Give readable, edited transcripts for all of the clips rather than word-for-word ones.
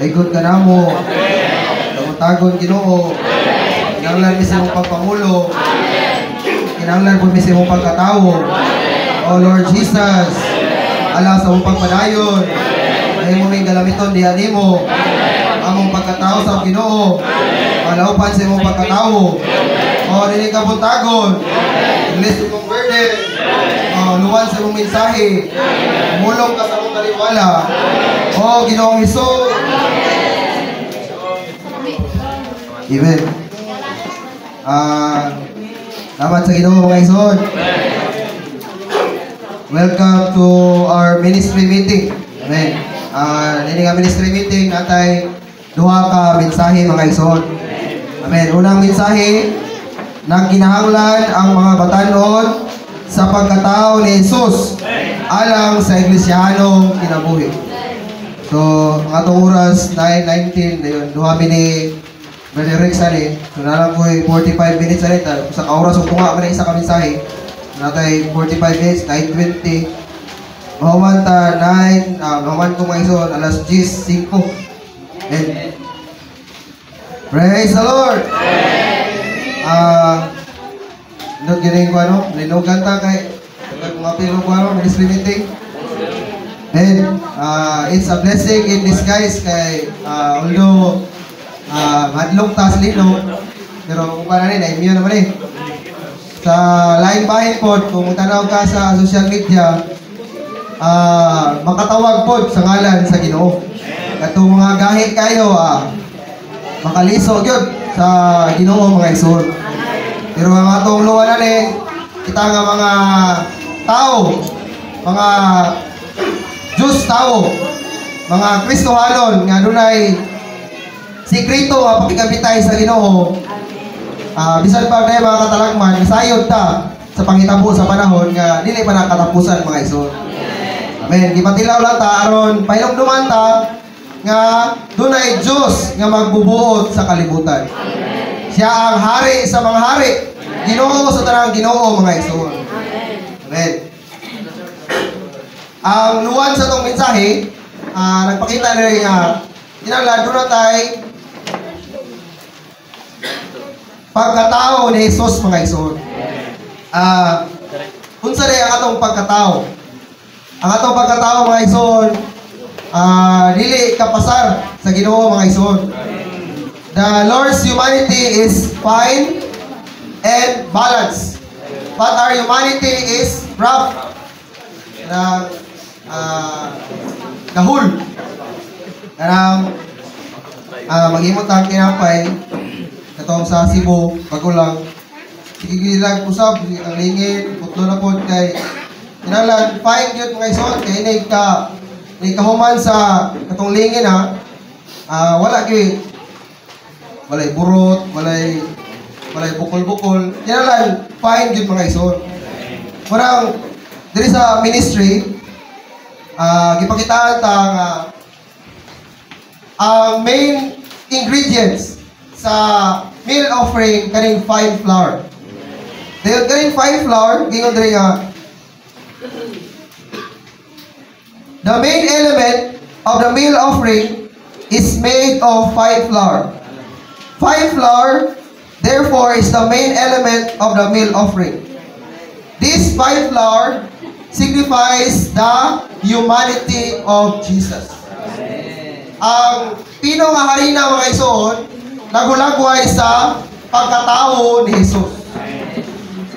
Daigod ka na mo. Tagon Ginoo. Kinahanglan mi sa imong pagpamulo. Kinahanglan po mi sa imong pagkatawo. O Lord Jesus, ala sa imong pagpadayon. Ay mo may galamiton diha nimo. Among pagkatao sa Ginoo. Malaupan sa imong pagkatawo. O dili ka buntagon. Release imong burden. Luwan sa imong mensahe. Mulong ka sa imong taliwala. O Ginoong Hesus. Amen. Salamat sa Ginoo mga igsoon. Welcome to our ministry meeting. Amen. Nini nga ministry meeting natay duha ka mensahe mga igsoon. Amen. Unang mensahe, nagkinahanglan ang mga batan-on sa pagkatao ni Jesus alang sa iglesyanong kinabuhi. So, ang atong oras 9:19 dayon duha ni Brother Rick Sali. So, nalang ko 45 minutes ulit. Sa ka-oras o tunga ka na isa ka mensahe. Natay 45 minutes, 9:20. Mahuman ta 9, mahuman ko mga ison, alas 10:05. Amen. Praise the Lord! Nung gining ko linugan ta kay mga pilo ko ministry meeting. And it's a blessing in disguise kay although madlong tas lino pero kung para rin, na-immune naman eh. Sa laing bahin po, kung tanaw ka sa social media, makatawag po sa ngalan sa Ginoo. Katong mga gahi kayo, makalisog yun sa Ginoo mga igsoon. Pero ang atong luwanan eh, kita nga mga tao, mga Diyos tao, mga Kristohanon, nga dunay sikreto nga pakikabitay sa Ginoo. Bisan pa na mga katalagman, sayod ta sa pangitabo sa panahon nga dili pa nakatapusan mga igsoon. Amen. Gipatilaw lang ta aron pahinumduman ta nga dunay Dios nga magbubuot sa kalibutan. Siya ang hari sa mga hari, Ginoo sa tanang Ginoo mga igsoon. Amen. Ang luwan sa tong mensahe, nagpakita na rin kinahanglan doon na tayo pagkatao ni Jesus mga igsoon. Unsa rin ang atong pagkatao? Ang atong pagkatao mga igsoon, dili kapasar sa Ginoo mga igsoon. The Lord's humanity is fine and balanced, but our humanity is rough na gahul. Karang mag-imot ang kinapay katong sa Cebu, bago lang sigigilag usab ang lingid, putlo na po kay kinahanglan fine gyud mga igsoon kay ni kahuman sa katong lingid wala gyud walay burot, walay bukol-bukol. Kinahanglan fine gyud mga igsoon. Parang diri sa ministry gipakitaan ta nga ang main ingredients sa meal offering kaning fine flour. Dayon kaning fine flour gingon diri nga the main element of the meal offering is made of fine flour. Fine flour therefore is the main element of the meal offering. This fine flour signifies the humanity of Jesus. Ang pino nga harina mga igsoon nagulagway sa pagkatao ni Jesus.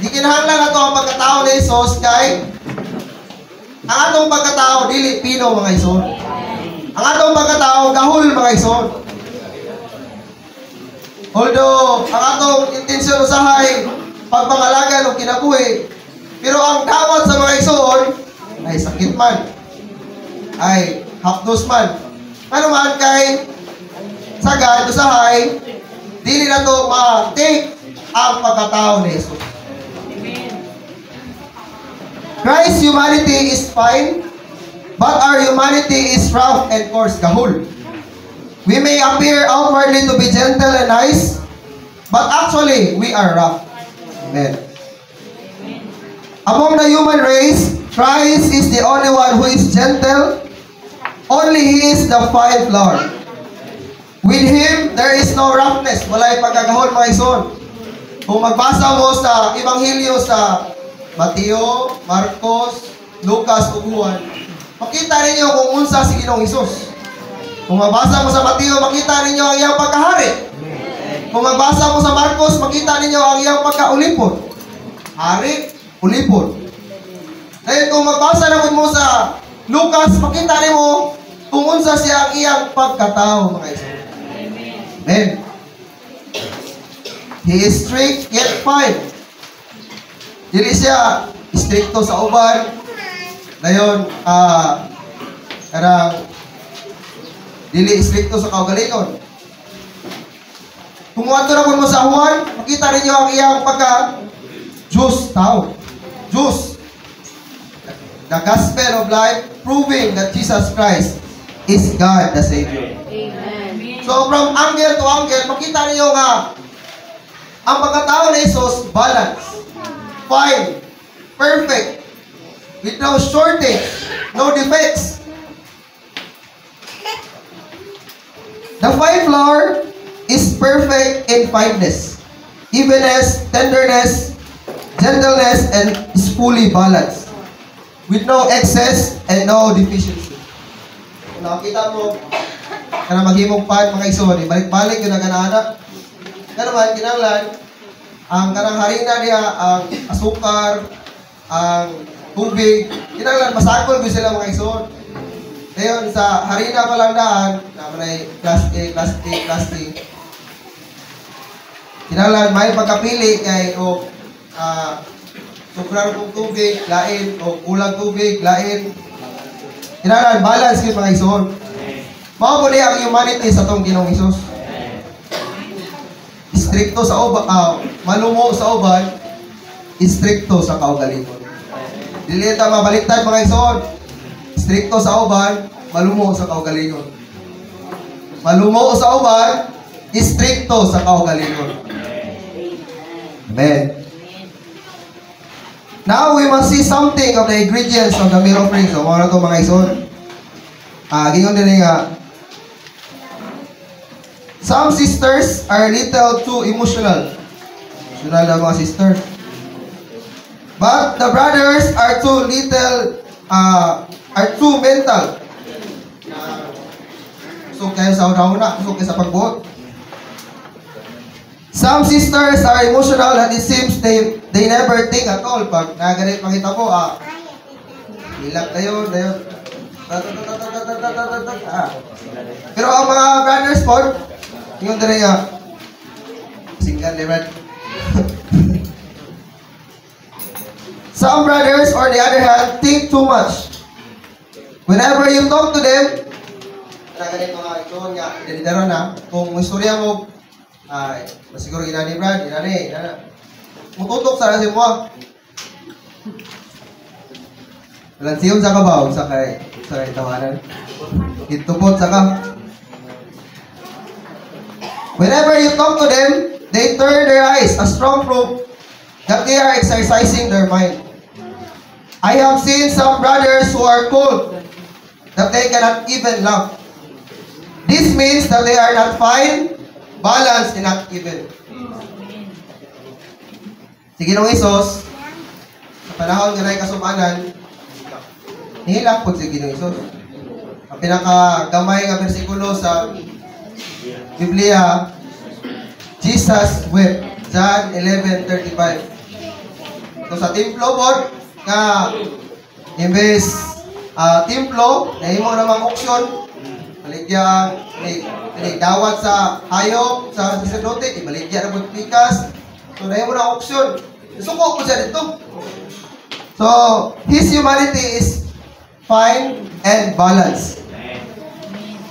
Gikinahanglan nato ang pagkatao ni Jesus kay ang atong pagkatao dili pino mga igsoon. Ang atong pagkatao gahul mga igsoon. Although ang atong intensyon usahay pagpangalagan o kinabuhi, pero ang dawat sa mga igsoon ay sakit man, ay hapdos man. Ano man kay sagad usahay dili na to ma-take ang pagkatao ni Jesus. Christ's humanity is fine, but our humanity is rough and coarse, gahul. We may appear outwardly to be gentle and nice, but actually we are rough. Amen. Among the human race, Christ is the only one who is gentle. Only He is the fine flour. With Him, there is no roughness. Walay pagkagahol, mga igsoon. Kung magbasa mo sa Ebanghelyo sa Mateo, Marcos, Lucas, ug Juan, makita ninyo kung unsa si Ginoong Hesus. Kung magbasa mo sa Mateo, makita ninyo ang iyang pagkahari. Kung magbasa mo sa Marcos, makita ninyo ang iyang pagkaulipon. Hari, ulipon. Ngayon, kung magbasa naman mo sa Lucas, makita ninyo kung unsa siya ang iyang pagkatao, mga igsoon. Amen. He is strict yet fine. Dili siya stricto sa uban. Dayon, karang dili stricto sa kaugalingon. Kung ato na mo sa Juan, makita ninyo ang iyang pagka-Diyos tao. Diyos. The Gospel of Life proving that Jesus Christ is God the Savior. Amen. So from angle to angle, makita niyo nga ang pagkatao ni Jesus balance, fine, perfect, with no shortage, no defects. The five flower is perfect in fineness, evenness, tenderness, gentleness, and is fully balanced, with no excess and no deficiency. Kung nakita mo, kana maghimong pan mga igsoon, balik-balik yun ang kanana. Kaya naman, kinanglan, ang kanang harina niya, ang asukar, ang tubig, kinanglan, masakol ko sila mga igsoon. Ngayon, sa harina pa lang daan, na manay plastic. Kinanglan, may pagkapili kay o sukrar kong tubig, lain, o kulang tubig, lain. Kinanglan, balance kayo mga igsoon. Mao ni ang humanity sa tong Ginoong Hesus. Stricto sa uban, malumo sa uban, stricto sa kaugalingon. Dili ta mabaliktad mga igsoon. Stricto sa uban, malumo sa kaugalingon. Malumo sa uban, stricto sa kaugalingon. Amen. Now we must see something of the ingredients of the meal offering. So, mga na ito mga igsoon. Gingon din nga, some sisters are little too emotional. Emotional na mga sisters. But the brothers are too little, are too mental. So kayo sa una, so kayo sa pagbuot. Some sisters are emotional and it seems they never think at all. Pag nagalit makita ko, hilap tayo. Pero ang mga brothers po, yung dali nga, single, diba? Some brothers, on the other hand, think too much. Whenever you talk to them, nagalit mga ito nga, idalidaro na, kung istorya mo, masiguro ginani Brad, ginani. Mututok sa rasin mo. Balansiyon sa kabaw, sa kay tawanan. Hitupot sa ka. Whenever you talk to them, they turn their eyes, a strong proof that they are exercising their mind. I have seen some brothers who are cold, that they cannot even laugh. This means that they are not fine, balanced, and not even. Si Ginoong Hesus, sa panahon nga na kasubanan, nihilak po si Ginoong Hesus. Ang pinakagamay nga bersikulo sa Biblia, Jesus wept. John 11:35. So sa templo po, nga imbes templo, nahimo namang auction, baligya, dawat sa hayop, sa sacerdote, ibaligya na po pikas. So nahimo na auction. Suko po siya dito. So, his humanity is fine and balanced.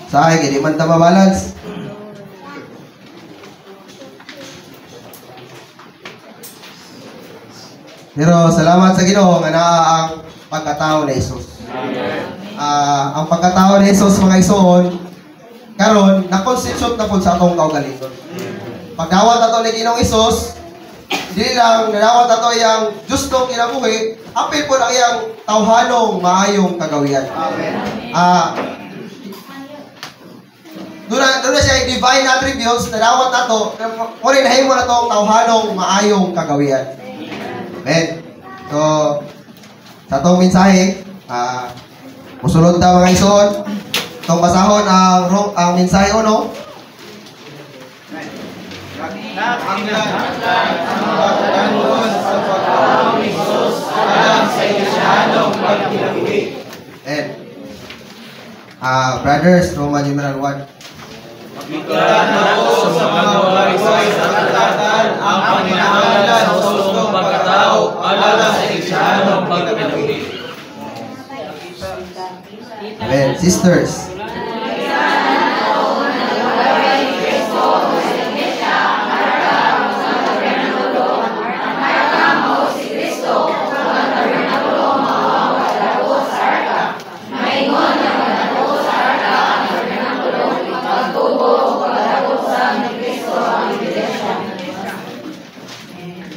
Sa akin, hindi man tama balance. Pero salamat sa Ginoo nga naa ang pagkatao ni Jesus. Ang pagkatao ni Jesus mga igsoon karon na-constitute na pud sa atong kaugalingon. Pagdawat ato ni Ginoong Jesus, dili lang nadawat ato iyang justo kinabuhi, apil po ang iyang tawhanong maayong kagawian. doon na siya divine attributes na dawat nato, kung rin nahimo na itong tawhanong maayong kagawian. Amen. So, sa itong mensahe, musulod ta mga ison, itong basahon ang mensahe uno. And brothers, Roman numeral 1. Magkikita ko sa mga buhay sa katatan ang panginahalan sa hustong pagkatao alang sa Kristiyanong pagpinagili. Amen. Sisters.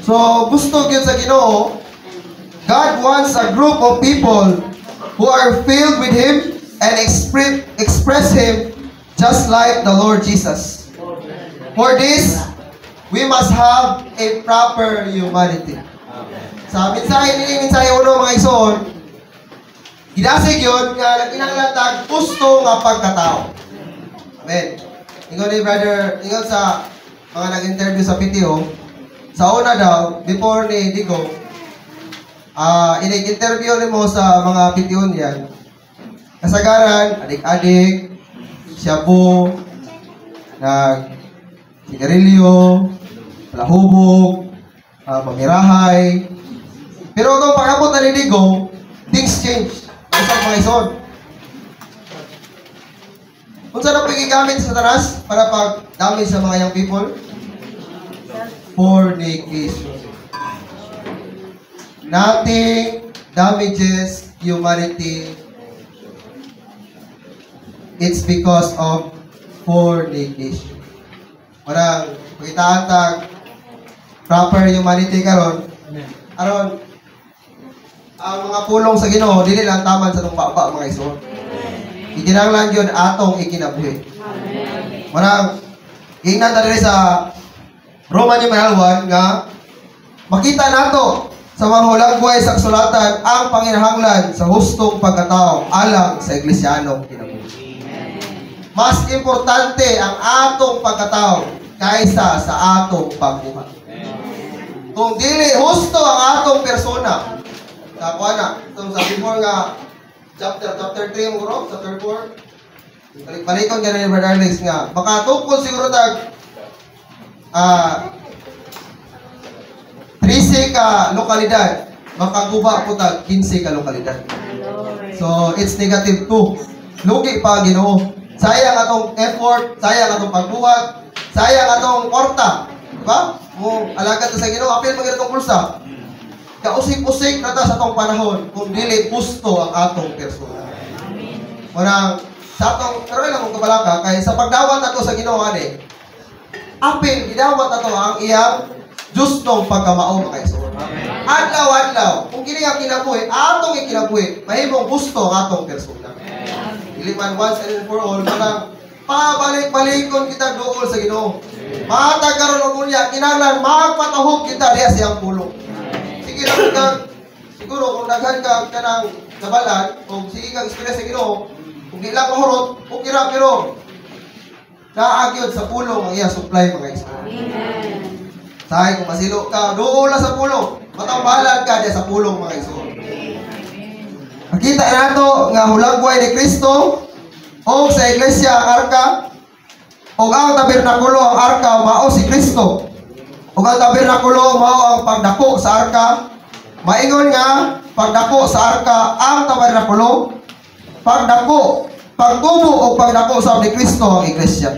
So, gusto gyud sa Ginoo, God wants a group of people who are filled with Him and express Him just like the Lord Jesus. For this, we must have a proper humanity. Sa mensahe uno mga ison, gidasig yun nga nagkinahanglan gusto nga pagkatao. Amen. Ingon ni brother, ingon sa mga nag-interview sa PTO, sa una daw, before ni Digo, inig-interview ni mo sa mga PTO niyan. Kasagaran, adik-adik, shabu, sigarilyo, palahubog, mamirahay. Pero itong pag-abot na ni Digo, things change. Isang mga ison. Kung saan ang pagigamit sa Satanas para pag-damage sa mga young people? Fornication. Nothing damages humanity. It's because of fornication. Parang, pagitaan tag proper humanity karon. Aron, ang mga pulong sa Ginoo dili lang taman sa tong baba mga ison. Ikinahanglan yun atong ikinabuhi. Parang, ingnan ta diri sa Roman numeral 1 nga makita nato sa mga hulagway sa kasulatan ang panginahanglan sa hustong pagkatao alang sa Iglesyano kinabuhi. Mas importante ang atong pagkatao kaysa sa atong pagbuhat. Kung dili husto ang atong persona, kakuha na, itong sa before nga chapter 3 mo ro, chapter 4, balik-balikon ka na ni Brother Alex nga baka tungkol siguro tag 13 ka lokalidad, makaguba po tag 15 ka lokalidad. So, it's negative 2. Lugi pa Ginoo. Sayang atong effort, sayang atong pagbuhat, sayang atong kwarta. Diba? Kung alagad sa Ginoo, apil mga itong pulsa. Kausik-usik na ta sa atong panahon kung dili gusto ang atong persona. Muna, sa atong, pero ilang mong kabalaka, kaya sa pagdawat ato sa Ginoo, apil, gidawat ato ang iyang justong pagkamao mga iso. Adlaw-adlaw, kung kini ang kinabuhi, atong ikinabuhi, mahimong gusto ang atong persona. Iliman once and for all, parang pabalik-balikon kita dool sa Ginoo. Matag karon og unya, kinahanglan magpatahog kita diha sa iyang pulong. Sige lang kag siguro kung daghan ka kanang kabalan o sige kag experience sa Ginoo, kung di lang mahurot, okay ra pero naagyod sa pulong ang iya supply mga iso. Amen. Sahay kung masilo ka, doon lang sa pulong. Matambalan ka diya sa pulong mga iso. Nakita nato nga hulagway ni Kristo o sa iglesia ang arka o ang tabernakulo ang arka mao si Kristo. O ang tabernakulo mao ang pagdako sa arka. Maingon nga pagdako sa arka ang tabernakulo, pagdako, pagtubo o pagdako sa ni Kristo ang iglesia.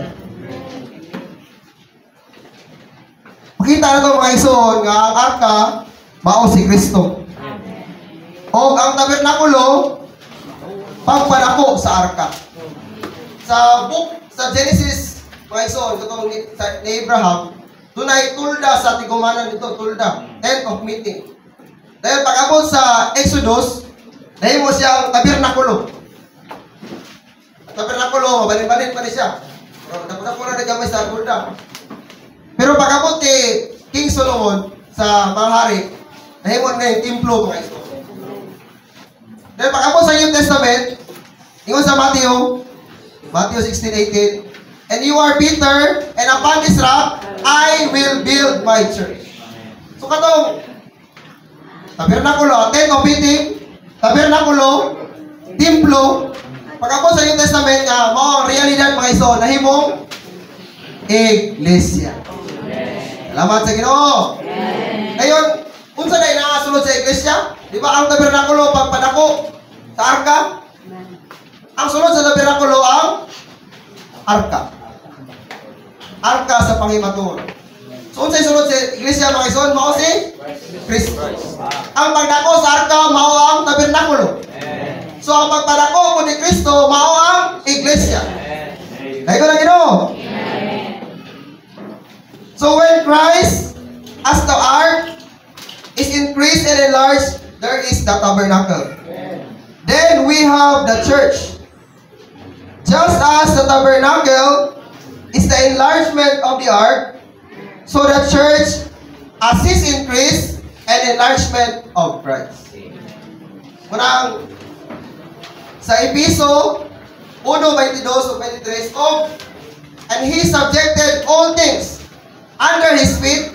Makita na ito mga ison nga ang arka mao si Kristo. O ang tabernakulo pagpadako sa arka. Sa Genesis mga ison, itong ni Abraham, tunay tulda sa tigumanan nito, tulda, tent of meeting. Dahil pag-abot sa Exodus, dahil mo siyang tabernakulo. Tabernakulo, mabalin-balin pa rin siya. Dapat na nagamay sa Agorda. Pero pagkabot kay King Solomon sa mga hari, nahimon na yung templo mga iso. Dahil pagkabot sa New Testament, ingon sa Matthew 16:18, and you are Peter, and upon this rock, I will build my church. So katong tabernakulo, tent of meeting, tabernakulo, templo, pagkabot sa New Testament nga, mao ang realidad mga iso, nahimong iglesia. Salamat sa Ginoo. Ngayon, unsa na inasulod sa iglesia? Di ba ang tabernakulo pagpadako sa arka? Ang sunod sa tabernakulo ang arka. Arka sa panghimaturon. So unsay sunod sa iglesia mga ison? Mao si Kristo. Ang pagdako sa arka mao ang tabernakulo. So ang pagpadako ko ni Kristo mao ang iglesia. Dahil ko na Ginoo. So when Christ as the ark is increased and enlarged, there is the tabernacle. Then we have the church. Just as the tabernacle is the enlargement of the ark, so the church as his increase and enlargement of Christ. Kunang sa Episo 1:22-23, and he subjected all things under his feet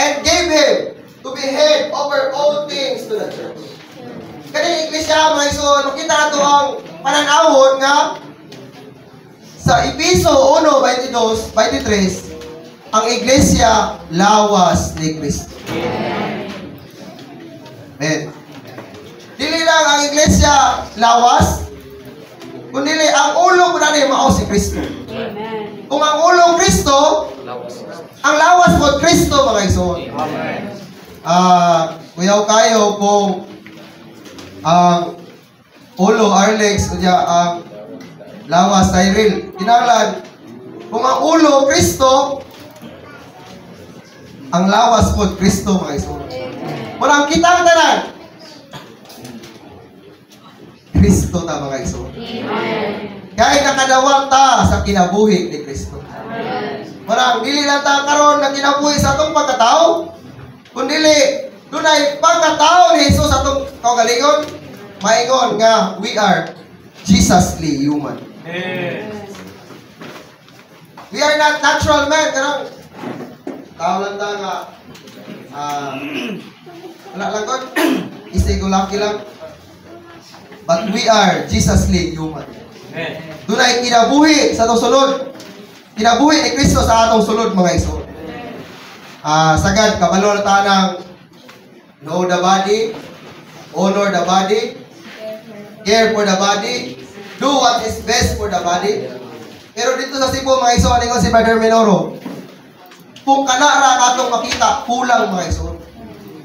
and gave him to be head over all things to the church. Kani iglesia mga iso, kita nato ang pananawon nga sa Episo 1:22-23, ang iglesia lawas ni Kristo. Amen. Dili lang ang iglesia lawas, kundi ang ulo po na mao si Kristo. Kung ang ulo Kristo, ang lawas po Kristo mga iso. Kuyaw kayo kung ang ulo Arlex kaya ang lawas Cyril. Kinahanglan kung ang ulo Kristo, ang lawas po Kristo mga iso. Walang kitang tanan. Kristo ta mga iso. Kaya nakadawat ta sa kinabuhi ni Kristo. Walang dili lang ta karon na kinabuhi sa atong pagkatao, kundi dunay pagkatao ni Jesus sa atong kaugalingon. Maingon nga we are Jesusly human. We are not natural men. Karang tao lang ta nga wala lang kon istigulaki lang. But we are Jesusly human. Dunay kinabuhi sa atong sulod. Kinabuhi ni Kristo sa atong sulod mga iso. Sagad kabalo na ta ng know the body, honor the body, care for the body, do what is best for the body. Pero dito sa Cebu mga iso, aningon si Brother Menoro, kung kanara katong makita, kulang mga iso.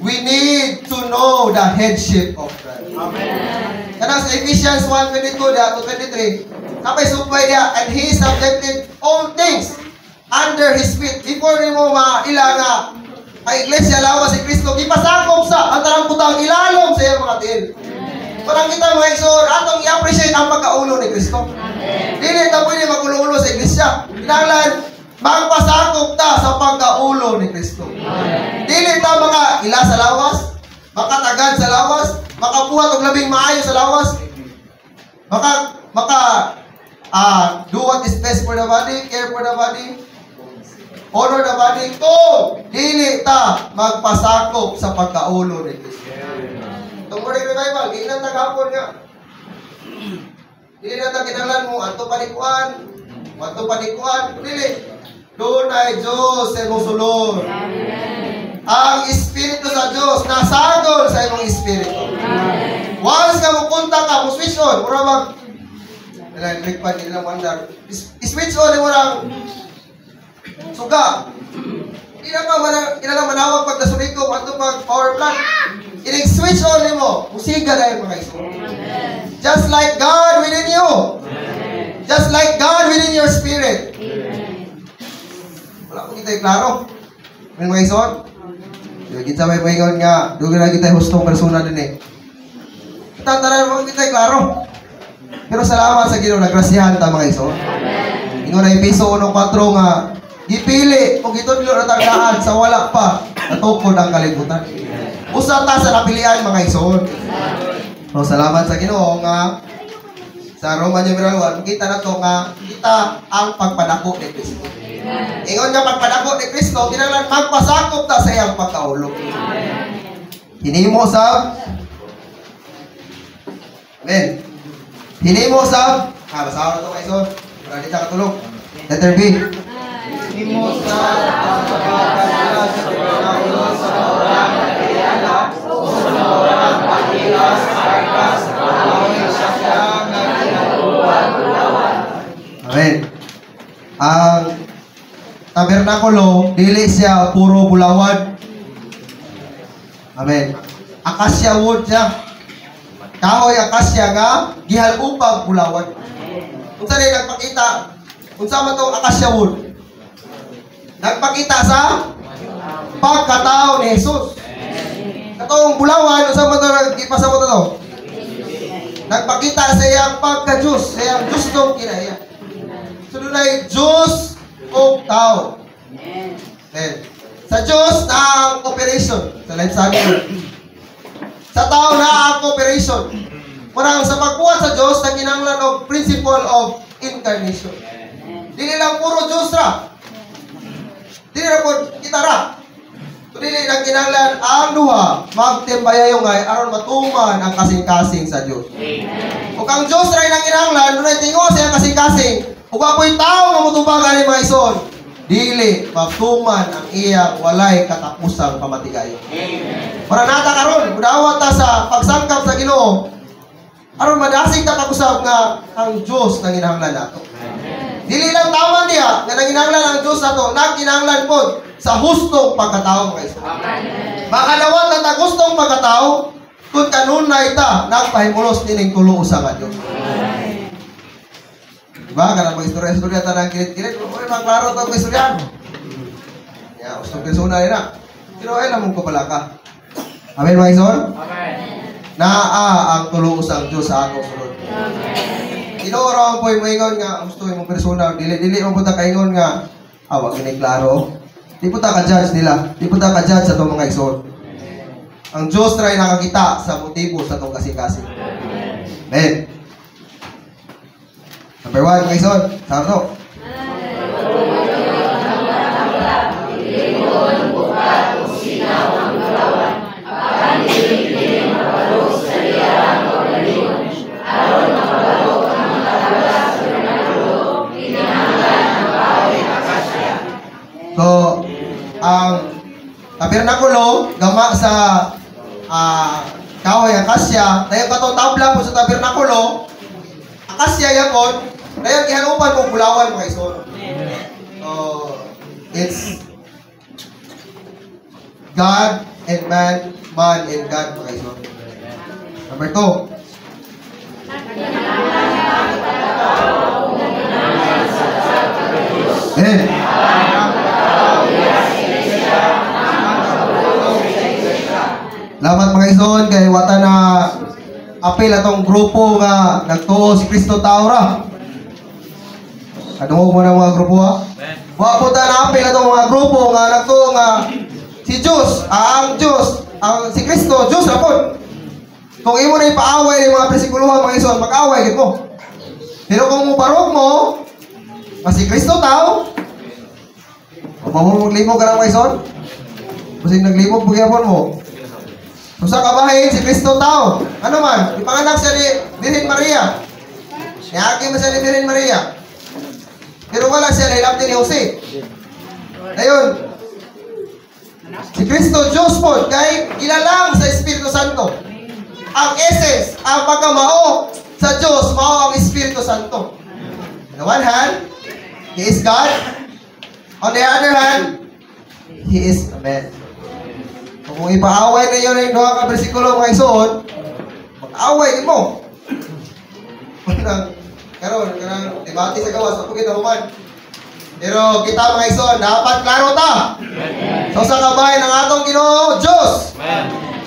We need to know the headship of Christ. Amen. Kanang sa Ephesians 1:22-23, kapay supay niya, and he subjected all things under his feet. Before ni mo maila nga ang iglesia lawas si Kristo, ipasakop sa ang tarang putang ilalom sa iyang mga tiil. Parang kita mga iksor, atong i-appreciate ang pagkaulo ni Kristo. Dili na pwede magulo-ulo sa iglesia. Kinahanglan magpasakop ta sa pagkaulo ni Kristo. Dili ta mga ila sa lawas, makatagad sa lawas, makabuhat og labing maayo sa lawas. Do what is best for the body, care for the body, honor the body. Kung dili ta magpasakop sa pagkaulo ni Kristo. Itong morning revival, di na tagapon nga. Di na taginanglan mo, ato panikuan, dili. Doon ay Diyos sa imong sulod. Ang Espiritu sa Diyos, nasagol sa imong Espiritu. Once ka mupunta ka, mo switch on, mura mag, nag-breakpan nila mandar. Switch on, mura suga. Hindi na manawag pag nasunod ko, ato pag power plant. I-switch on mo, musiga na yung mga iso. Just like God within you. Just like God within your spirit. Wala ko kita klaro. May mga iso. Kita may mahingon nga, doon na kita hustong persona din eh. Tataran mo kita klaro. Pero salamat sa Ginoo, nagrasihan ta mga iso. Ingon na Episo 1:4 nga gipili kung gitudlo na tagdaan sa wala pa natukod ang kalibutan. Usa ta sa napilian mga igsoon. So salamat sa Ginoo nga sa Roman numeral 1 kita na to nga kita ang pagpadako ni Kristo. Ingon nga pagpadako ni Kristo kinahanglan magpasakop ta sa iyang pagkaulog. Hinimo sa Amen. Hinimo sa basahan to mga igsoon. Para di ta katulog. Letter B. Hinimo sa pagkakasala sa pagkaulo sa orang nagkilala o sa mga orang pakilas, arkas, pagkawin sa siyang nagkinaluan. Amen. Ang tabernakulo dili siya puro bulawan. Amen. Akasya wood siya. Kahoy akasya nga gihalupag bulawan. Unsa rin nagpakita? Unsa man tong akasya wood? Nagpakita sa pagkatao ni Jesus. Katong bulawan, unsa man to ipasabot to? Nagpakita sa iyang pagka-Diyos, sa iyang Diyos tong kinaiya. So dunay Diyos o tao. Amen. Sa Diyos na ang operation. Sa life sabi sa tao na ang cooperation. Muna sa pagbuhat sa Diyos na kinahanglan og principle of incarnation. Dili lang puro Diyos ra. Dili ra po kita ra. Dili lang kinahanglan ang duha magtimbayayo ngay aron matuman ang kasing-kasing sa Diyos. Ug ang Diyos ra nang kinahanglan dunay tingo sa iyang kasing-kasing. Ug apoy tao nga motubagan ni mga ison. Dili matuman ang iya walay katapusang pamatigayon. Para nata karon, mudawat ta sa pagsangkap sa Ginoo. Aron madasig ta pag-usab nga ang Dios nang kinahanglan nato. Dili lang tama niya nga nanginahanglan ang Dios nato, nagkinahanglan pod sa hustong pagkatao mga isa. Makalawat na ta gustong pagkatao kun kanunay ta nagpahimulos nining tulo usa nga Dios. Diba? Karena mag-istorya-istorya ta ng kilit-kilit, oy magklaro ta og istorya. Ya, ustong persona ina. Pero ay lamang ko pala ka. Amen, mga ison? Amen. Naa ang tulo usang Diyos sa atong sulod. Amen. Inuuraw po yung maingon nga, gusto yung persona, dili-dili mo po ta kaingon nga, wag gini klaro. Di po ta ka-judge nila. Di po ta ka-judge sa itong mga ison. Ang Diyos try nakakita sa motibo sa itong kasing-kasing. Amen. Number 1, mga ison. Saan to? So, ang tabernakulo gama sa kahoy akasya, dayon katong tabla po sa tabernakulo, akasya yapon, dayon gihanupan mo bulawan mga ison. So, it's God and man, man and God mga ison. Number 2. Salamat mga ison kay wata na apil atong grupo nga nagtuo si Kristo tao ra. Kadungog mo na mga grupo ha. Wa po ta na apil atong mga grupo nga nagtuo nga si Diyos, ang Diyos, ang si Kristo, Diyos ra pod. Kung imo na ipaaway ng mga presikuluhan mga ison, mag-away gid mo. Pero kung mubarog mo, si Kristo tao, maglibog ka ng mga ison, kasi naglibog pagyapon mo. Kung sa kabahin, si Kristo tao. Ano man, ipanganak siya ni Virgen Maria. Nihagi mo siya ni Virgen Maria. Pero wala siya nailapti ni Jose. Ngayon, si Kristo Diyos po, kay ilalang sa Espiritu Santo. Ang essence, ang pagkamao sa Diyos, mao ang Espiritu Santo. On the one hand, He is God. On the other hand, He is a man. Kung ipaaway na yun yung doha ka bersikulo mga isuon, mag-away din mo. Karon, debate sa gawas, ako kinahuman. Pero kita mga isuon, dapat klaro ta. So sa kabahin ng atong Ginoo, Diyos.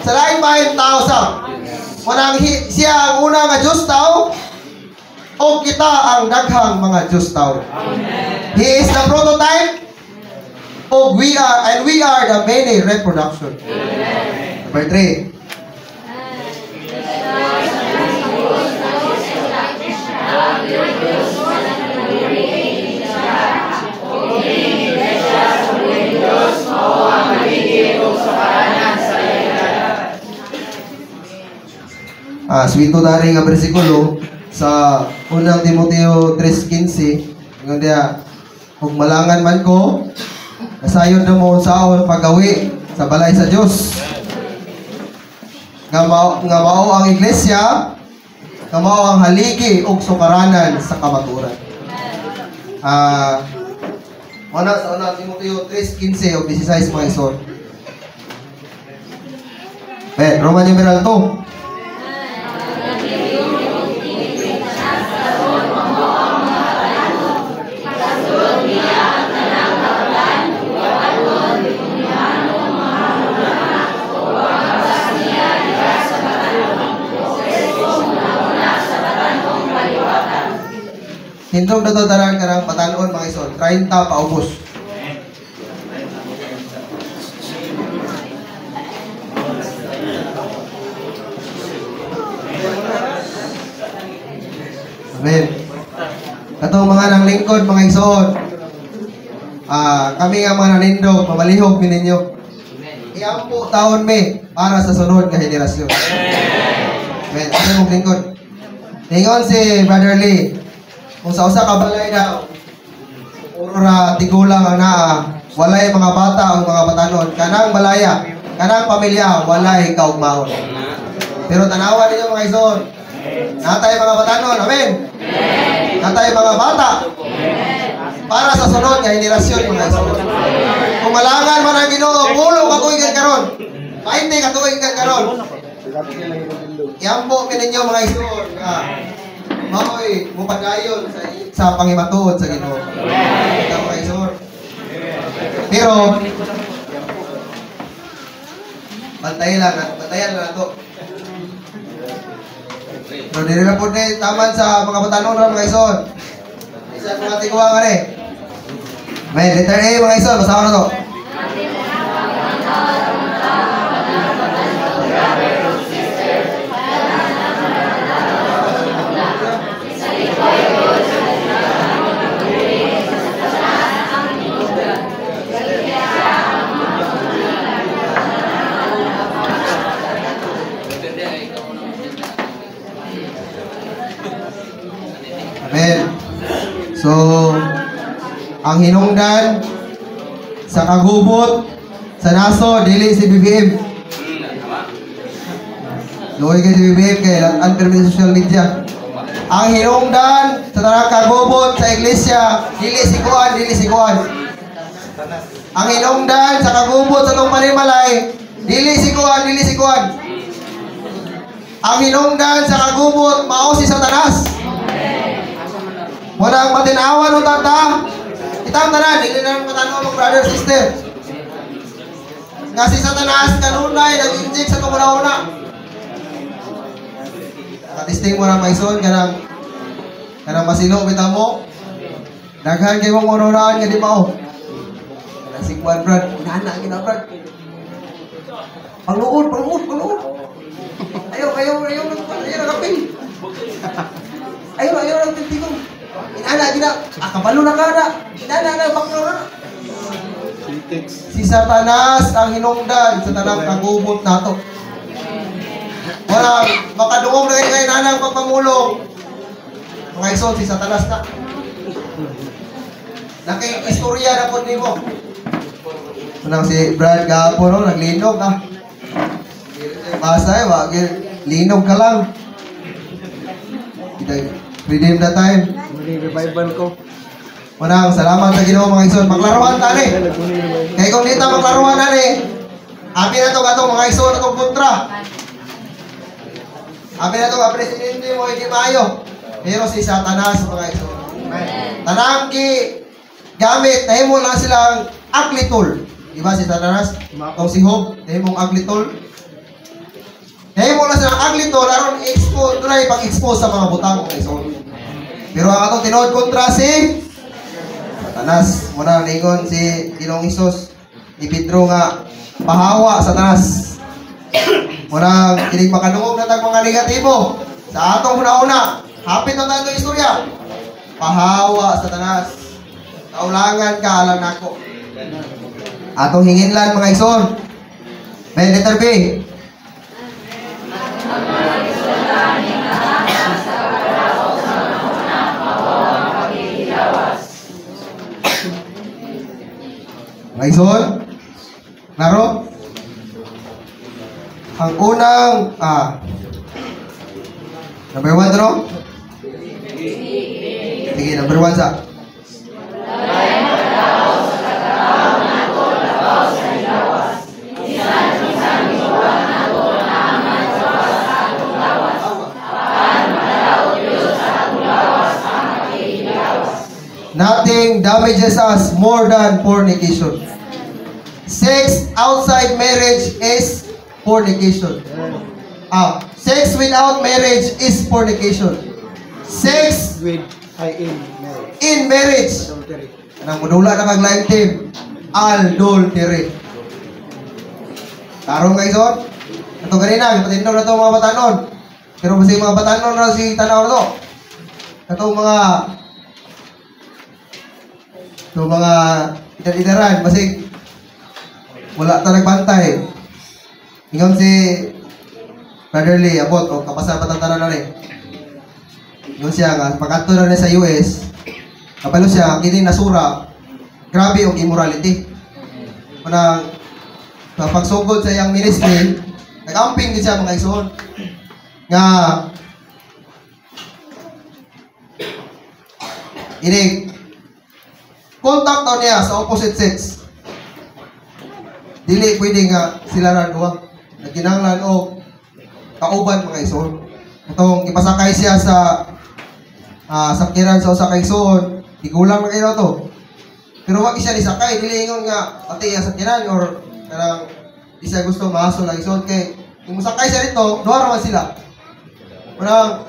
Sa lain bahin, tao sa. Siya ang una nga Diyos tao, o kita ang daghang mga Diyos tao. He is the prototype of we are the many reproduction. Number 3. Swito dari nga bersikulo sa unang Timoteo 3:15, ingon dia, kung malangan man ko, nasayod na mo saon pagawi sa balay sa Dios. Nga mao ang iglesia, nga mao ang haligi ug sukaranan sa kamaturan. Una sa unang Timoteo 3:15 o 16 mga isor. Roman numeral 2. Hindog na taran karang patanon mga isod, 30 paubos. Amen. Katong mga nang lingkod mga isod, kami nga mga nanindog, mamalihog mininyo. Iampo taon me para sa sunod nga henerasyon. Amen. Ano mong lingkod? Tingon si Brother Lee, kung sa usa ka balay daw, puro ra tigulang ang naa, walay mga bata o mga batanon, kanang balaya, kanang pamilya, walay kaugmaon. Pero tanawan ninyo mga ison, natay mga batanon, amen? Natay mga bata, para sa sunod nga henerasyon mga ison. Kung malangan man ang Ginoo, pulo katuigan karon, 20 katuigan karon. Iampo ninyo mga ison, maoy, mupadayon sa pangimatuod sa Ginoo. Ito mga isor. Pero, bantayan lang na ito. Pero dili na po na taman sa mga batanon na mga isor. Isa mga tiguang ka rin. May letter A mga isor, basahan na ito. Amen. So, ang hinungdan sa kagubot sa naso, dili si BBM. Luoy kay si BBM kay unpermitted social media. Ang hinungdan sa tanang kagubot sa iglesia, dili si Kuan. Ang hinungdan sa kagubot sa tong panimalay, dili si Kuan. Ang hinungdan sa kagubot, mao si Satanas. Walang matinawan o tata. Itang tanan, hindi na matanaw mga brother, sister. Nga si Satanas, kanunay, nag-inject sa tumuna-una. Katisting mo na maison, kanang masilo, bita mo. Daghan kayo mong urunaan, nga di ba o? Kanang sikwan, brad. Inaanak, gina, brad. Pangluod. Ayaw nagapil. Ayaw nagpiltigong. Inaanak, gina. Kabalo na kada. Inaanak, baklo na. Si Satanas ang hinungdan sa tanang kagubot nato. Wala, makadungog na kayo nanang pagpamulong. Mga ison, si Satanas na. Naki-istorya na po mo. Unang si Brad Gapo, no? Naglinog ah. Basa wag linog ka lang. Redeem the time. Revival ko. Unang salamat sa Ginoo mga ison. Maglaruan tani. Kaya kung dito maglaruan tani, abi na to gatong mga ison atong kontra. Abi na to ang presidente mo hindi maayo. Pero si Satanas mga ison. Tanang ki gamit nahimo lang silang aglitol. Di ba si Satanas? Kung si Job, nahimong aglitol. Nahimo lang silang aglitol aron expose, try pag-expose sa mga butang mga ison. Pero ang atong tinuod kontra si Satanas. Muna ningon si Ginoong Hesus ni Pedro nga pahawa Satanas. Muna kining makadungog na tag mga negatibo sa atong una-una. Hapit na tayo istorya. Pahawa Satanas. Kaulangan ka alam nako. Atong hinginlan mga igsoon. May letter B. Mga igsoon. Klaro? Ang unang number 1 to no? Sige, number 1 sa nothing damages us more than fornication. Sex outside marriage is fornication. Sex without marriage is fornication. Sex With in marriage. in marriage. Adultery. Anong mudula na kaglaing team? Adultery. Tarong guys, on? Ito kanina, patindog na ito mga batanon. Pero kasi mga batanon na si tanaw na ito. Itong mga idar-idaran, basig wala ta nagbantay. Ingon si Brother Lee, abot, o kapasan patantanan na rin. Ingon siya nga, pagkanto na rin sa US, kapalo siya, kini nasura, grabe yung immorality. Manang, sa pagsugod sa iyang ministry, nag-amping din siya mga ison. Nga, ini, contact daw niya sa opposite sex. Dili pwede nga sila ran duwa. Nagkinanglan o kauban mga ison. Itong ipasakay siya sa sakyanan sa usa ka ison, igulang na kayo to. Pero wag siya nisakay, dili ingon nga pati ang sakyanan or kanang di siya gusto mahaso lang ison kay kung musakay siya dito, duha ra man sila. Parang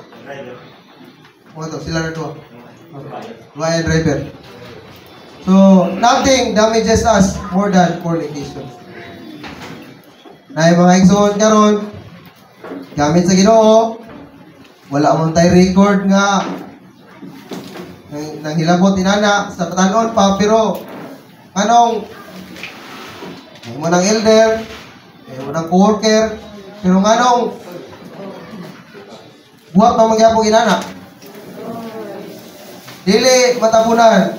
to, sila na duha. Duha and driver. So, nothing damages us more than fornication. Na mga igsoon karon gamit sa Ginoo, wala man tay record nga nang hilabot inana sa patanon pa, pero anong mo nang elder, mo nang co-worker, pero nganong buhat pa magyapon inana. Dili matapunan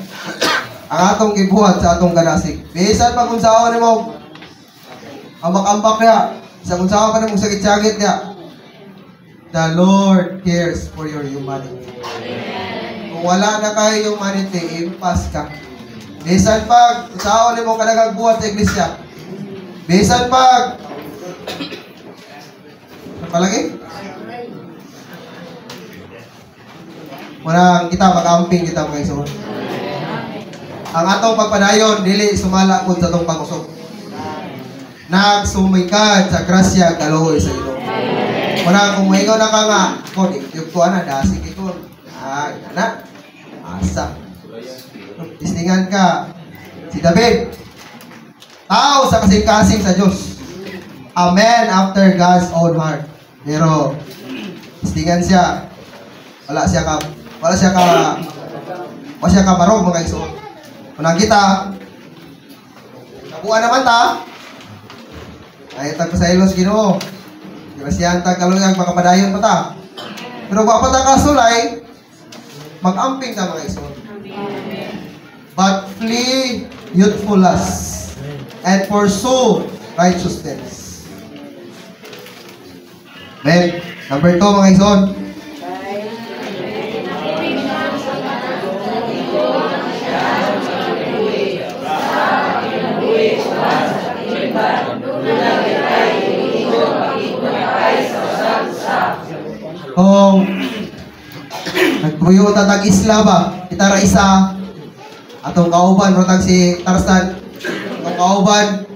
ang atong gibuhat sa atong kanasig. Bisan pa kung saan nimo ambak-ambak niya, sa kung saan pa nimo sakit-sakit niya. The Lord cares for your humanity. Kung wala na kayo humanity, impas ka. Bisan pag kung saan nimo kadagang buhat sa iglesia. Bisan pag palagi wala kita mag-amping kita mga isuon. Ang atong pagpadayon dili sumala pud sa atong pag-usok. Nagsumikad sa grasya kaluoy sa Ginoo. Wala kung maingaw na ka nga, ko di ko ana dasig ito. Ay, ana. Asa. Istingan ka si David. Tao sa kasing-kasing sa Diyos. A man after God's own heart. Pero istingan siya. Wala siya ka barog mga isuon. Unang kita, nabuan naman ta, ay tag sa ilos Ginoo. Grasyahan tag kaluyag makapadayon pa ta. Pero wa pa ta kasulay, mag-amping ta mga isuon. But flee youthful lust and pursue righteousness. Then, number 2 mga isuon. Kung nagpuyo tatag isla ba, kita ra isa atong kauban rotag si Tarzan, atong kauban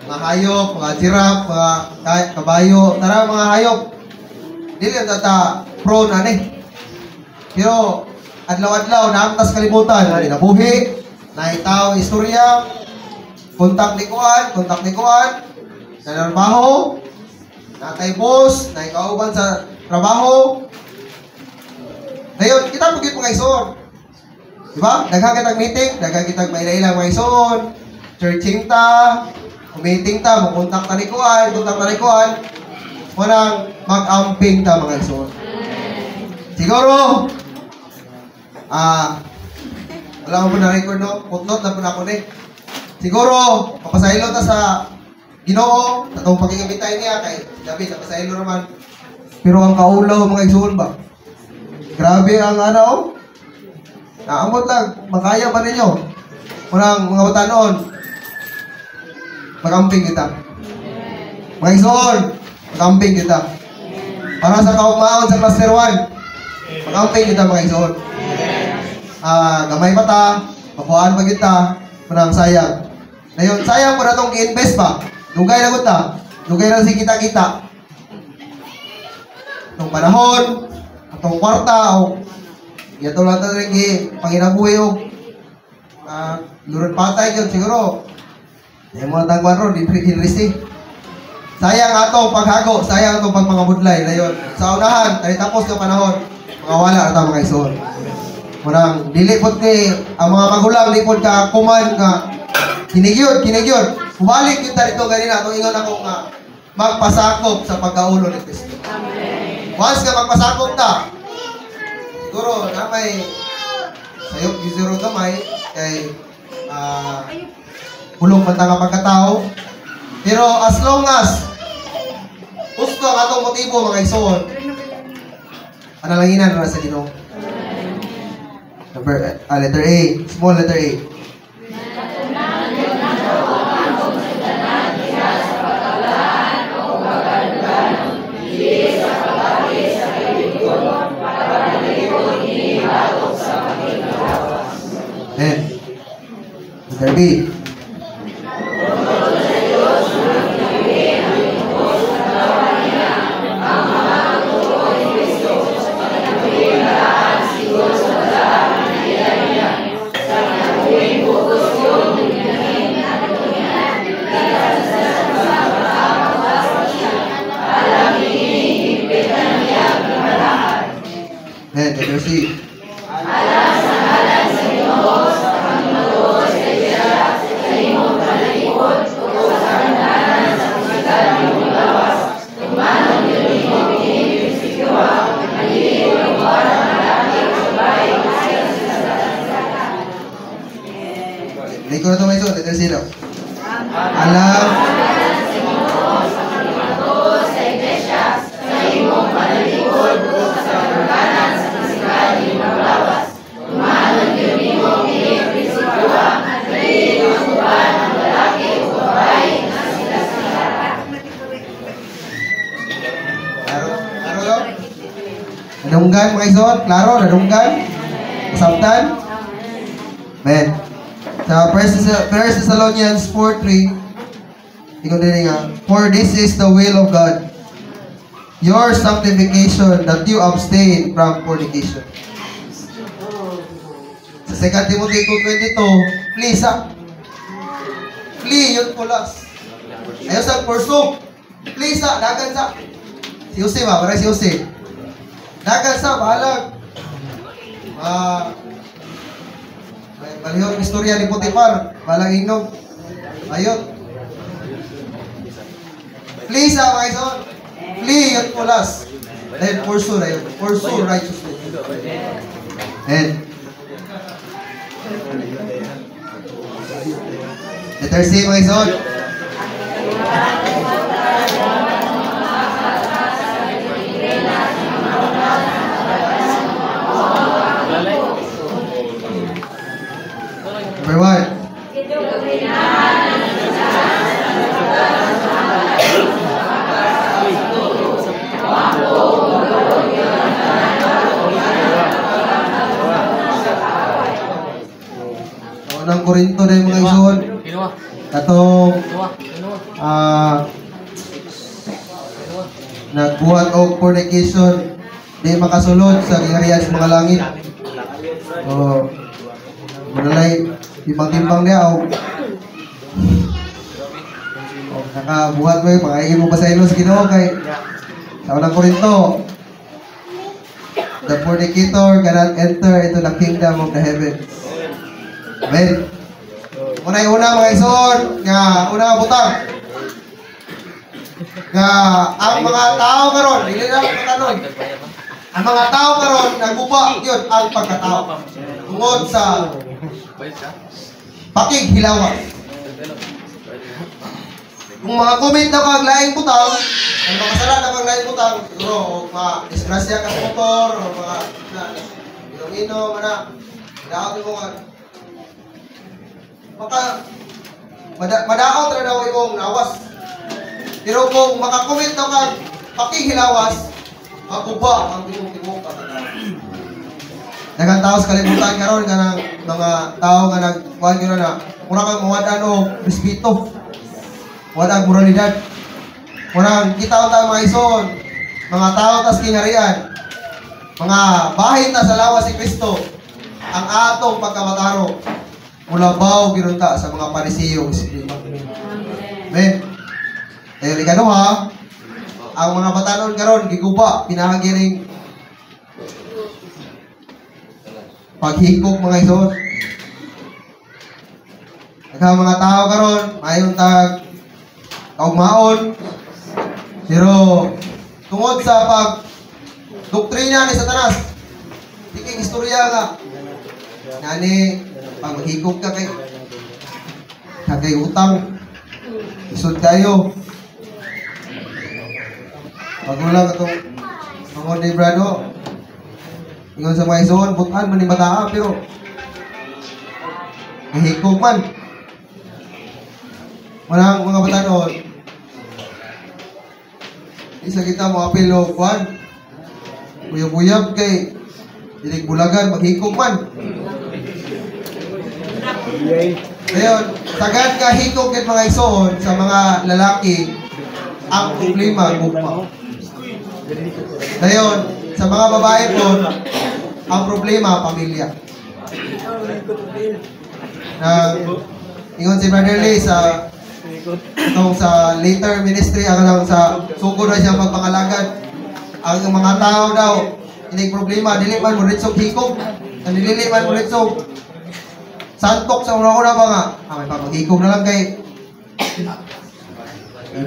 mga hayop, mga giraffe, mga kabayo, tara mga hayop dili ta prone ani. Pero adlaw-adlaw naamtas kalibutan, nabuhi, naitaw istorya, kontak ni kuan, nanarbaho, natay boss, naikauban sa trabaho. Ngayon, kita pagit mga ison. Diba? Daghang kitag meeting, daghang kitag maila-ilang mga ison, churching ta, meeting ta, kontak ta ni kuan, walang mag-amping ta mga ison. Siguro, wala mo na record no? Putnot na po na ako ni. Siguro, papasahilo ta sa Ginoo, sa itong pagkikabitay niya, kay David, napasahilo naman. Pero ang kaulaw mga ison ba? Grabe ang ano, naamot lang, makaya ba ninyo? Walang mga bata noon, magamping kita. Mga ison, magamping kita. Para sa kaugmaon sa cluster 1, magamping kita mga ison. Gamay pa ta, makuhaan pa kita, parang sayang. Ngayon, sayang po na itong i-invest pa. Lugay na ta, lugay na si kita-kita. Itong panahon, itong kwarta, o yato lang ito rin panginabuhi o lurot patay yun siguro. Hindi mo natangguan ron, hindi. Sayang atong paghago, sayang atong pagmangabudlay na yun. Sa unahan, tayo tapos ng panahon, mga wala at mga ison. Marang, dilipot ni, ang mga magulang, lipot ka, kuman ka, kinigyod. Bumalik yun dito ganina, itong ingon ako nga, magpasakop sa pagkaulo ni Kristo. Once ka magpasakop ta, siguro na may sayop gizero gamay, kay hulong man nga pagkatao. Pero as long as gusto ang atong motibo mga ison, panalanginan na sa Ginoo. Letter A, small letter A. Letter B. Letter C. Liko na ito may ito, letter C daw. Alam. Nadunggan mga ison, klaro, nadunggan, sabtan. Men. Sa 1 Thessalonians 4:3, ikaw din nga, for this is the will of God, your sanctification, that you abstain from fornication. Sa 2 Timothy 2:22, flee yun pulas. Ayaw sa pursue. Flee sa, dagan sa. Si Jose ba? Parang si Jose. Dagan sa, bahalag. Balihong istorya ni Potiphar, balang inog. Ayun. Flee sa mga ison. Flee yun pulas. Then pursue na yun. Pursue righteousness. And letter C mga ison. Number 1. Unang Korinto na yung mga ison. Katong nagbuhat og fornication di makasulod sa giharian sa mga langit. So, manalay, timbang-timbang niya, o nakabuhat mo yung pangayagin mo ba sa ilo sa Ginoo kay sa unang Korinto, the fornicator cannot enter into the kingdom of the heavens. Amen. Una mga ison, nga una nga butang. Nga ang mga tao karon, dili na katanong. Ang mga tao karon naguba yun ang pagkatao. Tungod sa pakighilawan. Kung mga comment na kag laing butang, ang mga sala na kag laing butang, siguro mga disgrasya ka sa motor o mga inom-inom ana. Daot mo kag maka madaot ra daw imong nawas. Pero kung makakomment daw kag pakighilawas, maguba ang timong-timong pagkatao. Daghang tao sa kalibutan karon kanang mga tao nga nagkuhan gyud na mura kang mawad-an og respeto. Wala moralidad. Murang kita ta mga ison, mga tao tas kingharian, mga bahin ta sa lawas si Kristo, ang atong pagkamataro, mulabaw ginunta sa mga Pariseo. Amen. Kaya likano ha, ang mga batanon karon giguba, pinahagiring paghikok mga ison. Ang mga tao karon, mayon tag kaugmaon, pero tungod sa pag-doktrina ni Satanas, tiking istorya nga, nani, pag maghikog ka kay utang, isod kayo. Magulang itong mga librado, ingon sa mga ison, butan man ni bataa, pero mahikog man. Walang mga batanon, isa kita mo apelo kuan buyab-buyab kay dilig bulagan maghikog man. Ngayon, sagad ka hikog ket mga ison sa mga lalaki ang problema gugma. Ngayon, sa mga babae po ang problema pamilya. Ingon si Brother Lee sa itong sa later ministry, ang lang sa sugod na siyang pagpangalagad. Ang mga tao daw, hindi problema, dili man mo ritsog hikog, dili man mo ritsog santok sa una-una ba nga, may papaghikog na lang kay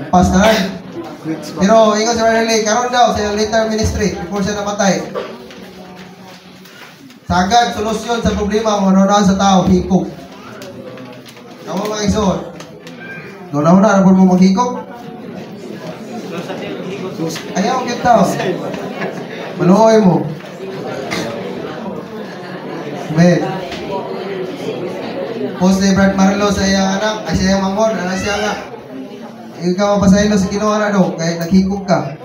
pas na lang. Pero ingon si Riley, karon daw sa later ministry, before siya namatay, sagad solusyon sa problema mo sa tao, hikog. Kamu mga ison, doon na po mo maghikog? Ayaw kita. Maluoy mo. Amen. Post ni Brad Marlo sa iyang anak, ay sa iyang mangon, anak siya nga. Ikaw mapasahin sa Ginoo na daw, kaya naghikog ka.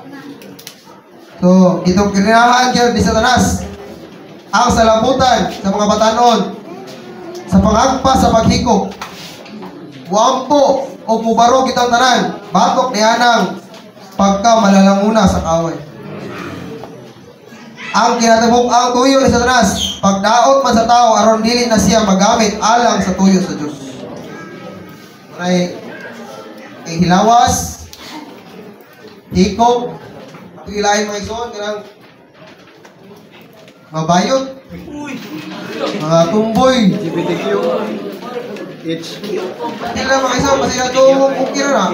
So, itong kinirahan kayo ni Satanas, ang salaputan sa mga batanon, sa pangagpas sa paghikog, wampo o pubarog itang tanan, batok ni anang pagka malalanguna sa kaway. Ang kinatabok ang tuyo ni Satanas, pagdaot man sa tao aron dili na siya magamit alang sa tuyo sa Dios. Ay hilawas, hikog, ilahin mga ison, kanang mabayot, mga tumboy, LGBTQ, H, hindi lang mga ison, kasi ito okay na.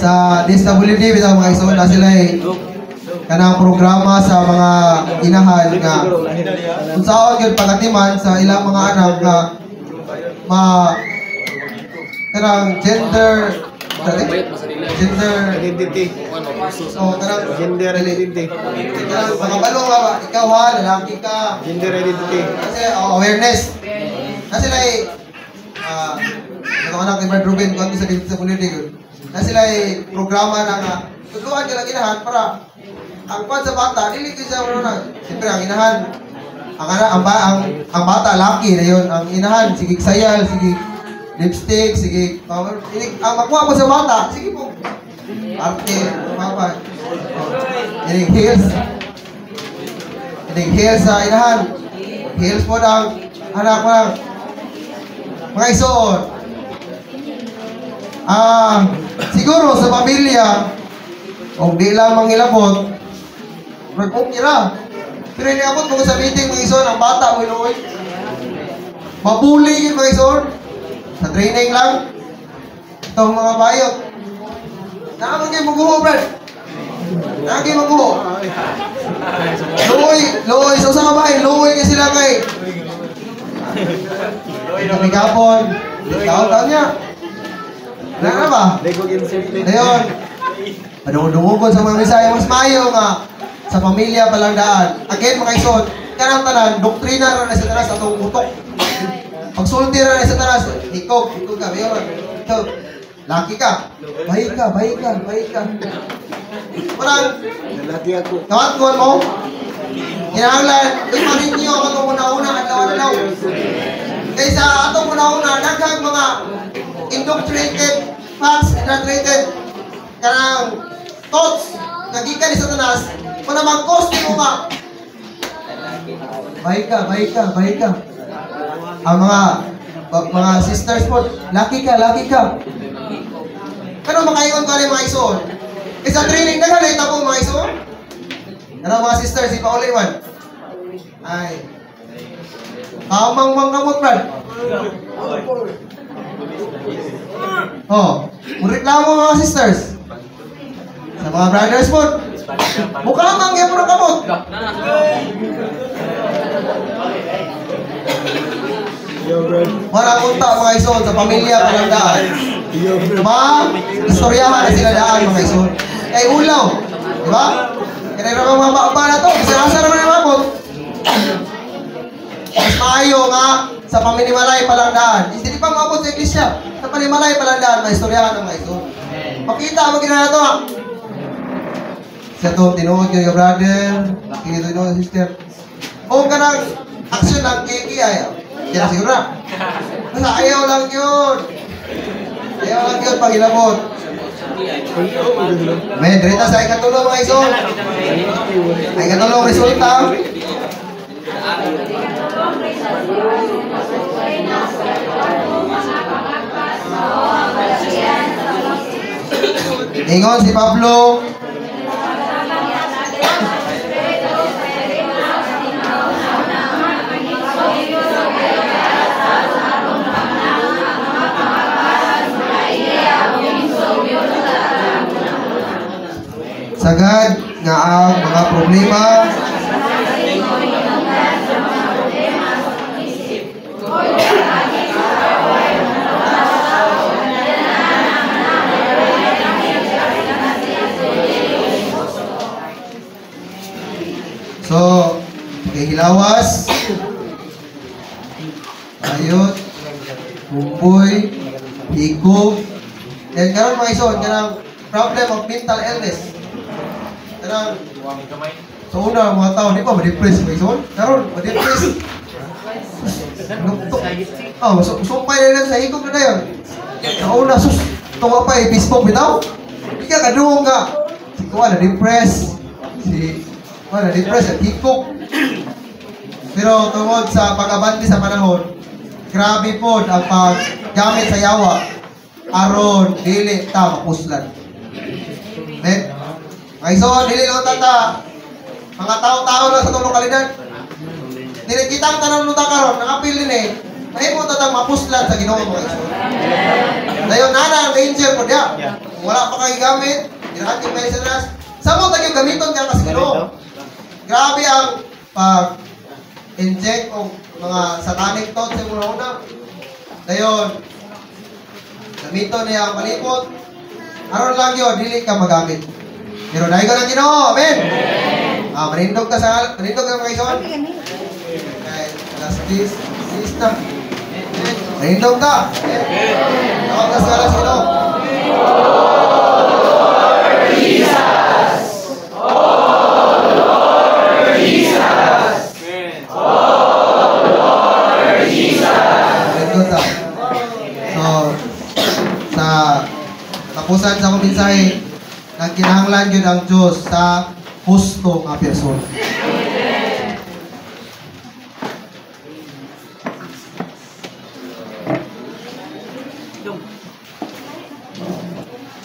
Sa DSWD, bitang mga ison, na sila kanang programa sa mga inahan nga kung saan yun pagatiman sa ilang mga anak nga kanang gender identity, kanang gender identity, kanang mga balong nga ikaw ha, lalaki ka, gender identity. kasi awareness na sila anak ni Brad Ruben kung sa community na sila programa na nga tutulungan ka lang inahan para ang kwan sa bata, dili ko siya siyempre ang inahan ang bata laki na yun, ang inahan sige sayal, sige lipstick, sige ang makuha mo sa bata, sige po arte, mapa Ining heels. Ining heels sa inahan. Heels po ng anak mo ng mga isuon. Siguro sa pamilya, kung di lang mangilabot, okay ra. Pero hindi abot kung sa meeting mga isuon, ang bata mo inuwi. Mabuli yun mga isuon. Sa training lang. Itong mga bayot. Naamang kayo maguho, Brad. Naamang kayo maguho. Luoy. Sa usang kabahin, luoy kayo sila kay. Ito may kapon. Taon niya. Ano ba? Lego game simple. Ngayon, padungog-dungog sa mga misaya, mas mayo nga sa pamilya palang daan. Again, mga isod, kanang tanan, doktrina na sa tanas atong utok. Pagsulti na sa tanas, ikog ka, mayon. Ito, laki ka. Baik ka. Parang, Lalaki ako. tawagkuhan mo, kinahanglan, iparin niyo ang atong una-una at lawan-law. Kaysa atong una-una, naghang mga indoctrinated, facts, indoctrinated, kanang thoughts, nagikan ni Satanas, kung naman cost mo nga, baik ka. Ang mga sisters po, laki ka. Kano makaingon ka rin mga isuon? Sa training na ganit ako mga isuon? Ano mga sisters, ipauli man? Ay. Amang kamot, Brad. Reklamo mga sisters. Sa mga brothers po. Mukha mang yan po ng kamot. Yo, bro. Marang unta mga ison sa pamilya palandaan. Yo, bro. Istoryahan na sila daan mga ison. Kay ulaw. Diba? Kaya naman mga baba na to. Isa-asa naman yung mabot. Mas maayo nga sa paminimalay palandaan. Hindi pa mabot sa iglesia. Sa paminimalay palandaan, may istoryahan ng mga ison. Makita mo gina na to ha. Sa to, tinuod nyo yung brother. Kaya tinuod yung sister. O ka ng aksyon ng kiki ay. Kaya siguro na. Basta ayaw lang yun. Ayaw lang yun pag ilabot. Men, dirita sa ikatulong mga ison. Ay ikatulong resulta. Ingon si Pablo. Sagad nga ang mga problema so hilawas ayot bumboy higog and karon mga ison kanang problem of mental illness. Karang so una mga tao di ba ma-depress ba ison? Karon ma-depress. Sumpay na lang sa higog na dayon. Sa una sus tuwa pa Facebook bitaw. Di ka kadungog ka. Si kuha na depress. Si kuha na depress at higog. Pero tungod sa pag-abante sa panahon, grabe po ang paggamit sa yawa aron dili ta mapuslan. Amen. Ay so, dili lang tata. Mga tao-tao lang sa itong lokalidad. Dili kitang tanan luta karon, nakapil din eh. Mahimo tatang mapuslan sa Ginoo mga iso. Dayon nana ang danger po dia. Kung wala pa kay gamit, dirating may sanas. Samo ta gyud gamiton ka sa Ginoo. Grabe ang pag-inject og mga satanic thoughts sa una. Dayon gamiton niya ang palipot. Aron lang yun, dili ka magamit. Pero dahil ka ng Ginoo, amen? Manindog ka mga ison. Okay, last this na. Manindog ka. Tawag ka sa Ginoo. Manindog ka. So, sa tapusan sa kuminsahe, nagkinahanglan kinahanglan gyud ang Dios sa husto nga person.